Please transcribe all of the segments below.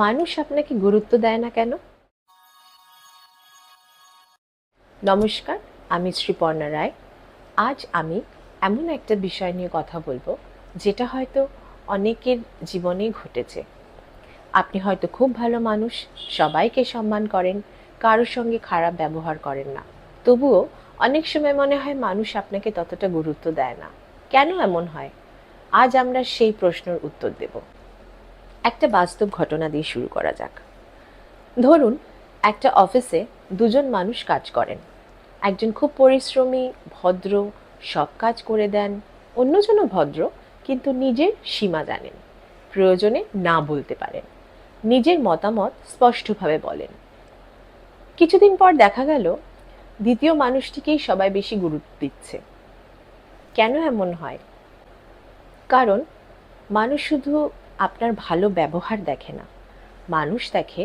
মানুষ আপনাকে গুরুত্ব দেয় না কেন? নমস্কার, আমি শ্রীপর্ণা রায়। আজ আমি এমন একটা বিষয় নিয়ে কথা বলবো যেটা হয়তো অনেকের জীবনেই ঘটেছে। আপনি হয়তো খুব ভালো মানুষ, সবাইকে সম্মান করেন, কারোর সঙ্গে খারাপ ব্যবহার করেন না। তবুও অনেক সময় মনে হয় মানুষ আপনাকে ততটা গুরুত্ব দেয় না। কেন এমন হয়? আজ আমরা সেই প্রশ্নের উত্তর দেব। একটা বাস্তব ঘটনা দিয়ে শুরু করা যাক। ধরুন, একটা অফিসে দুজন মানুষ কাজ করেন। একজন খুব পরিশ্রমী, ভদ্র, সব কাজ করে দেন। অন্যজনও ভদ্র, কিন্তু নিজের সীমা জানেন, প্রয়োজনে না বলতে পারেন, নিজের মতামত স্পষ্টভাবে বলেন। কিছুদিন পর দেখা গেল দ্বিতীয় মানুষটিকেই সবাই বেশি গুরুত্ব দিচ্ছে। কেন এমন হয়? কারণ মানুষ শুধু আপনার ভালো ব্যবহার দেখে না, মানুষ দেখে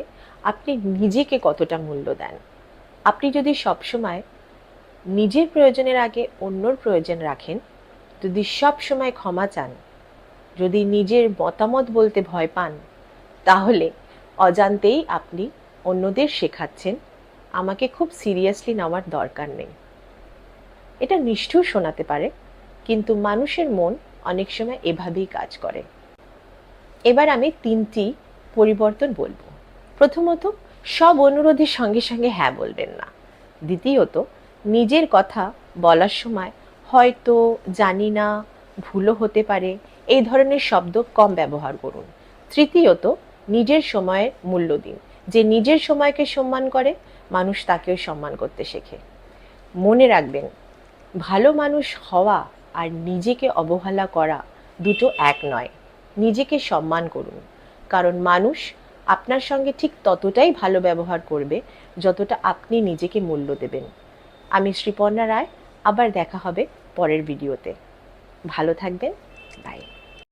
আপনি নিজেকে কতটা মূল্য দেন। আপনি যদি সবসময় নিজের প্রয়োজনের আগে অন্যর প্রয়োজন রাখেন, যদি সব সময় ক্ষমা চান, যদি নিজের মতামত বলতে ভয় পান, তাহলে অজান্তেই আপনি অন্যদের শেখাচ্ছেন আমাকে খুব সিরিয়াসলি নেওয়ার দরকার নেই। এটা নিষ্ঠুর শোনাতে পারে, কিন্তু মানুষের মন অনেক সময় এভাবেই কাজ করে। এবার আমি 3টি পরিবর্তন বলবো। প্রথমত, সব অনুরোধের সঙ্গে সঙ্গে হ্যাঁ বলবেন না। দ্বিতীয়ত, নিজের কথা বলার সময় হয়তো, জানি না, ভুলও হতে পারে, এই ধরনের শব্দ কম ব্যবহার করুন। তৃতীয়ত, নিজের সময়ের মূল্য দিন। যে নিজের সময়কে সম্মান করে, মানুষ তাকেও সম্মান করতে শেখে। মনে রাখবেন, ভালো মানুষ হওয়া আর নিজেকে অবহেলা করা দুটো এক নয়। নিজেকে সম্মান করুন, কারণ মানুষ আপনার সঙ্গে ঠিক ততটাই ভালো ব্যবহার করবে যতটা আপনি নিজেকে মূল্য দেবেন। আমি শ্রীপর্ণা রায়। আবার দেখা হবে পরের ভিডিওতে। ভালো থাকবেন। বাই।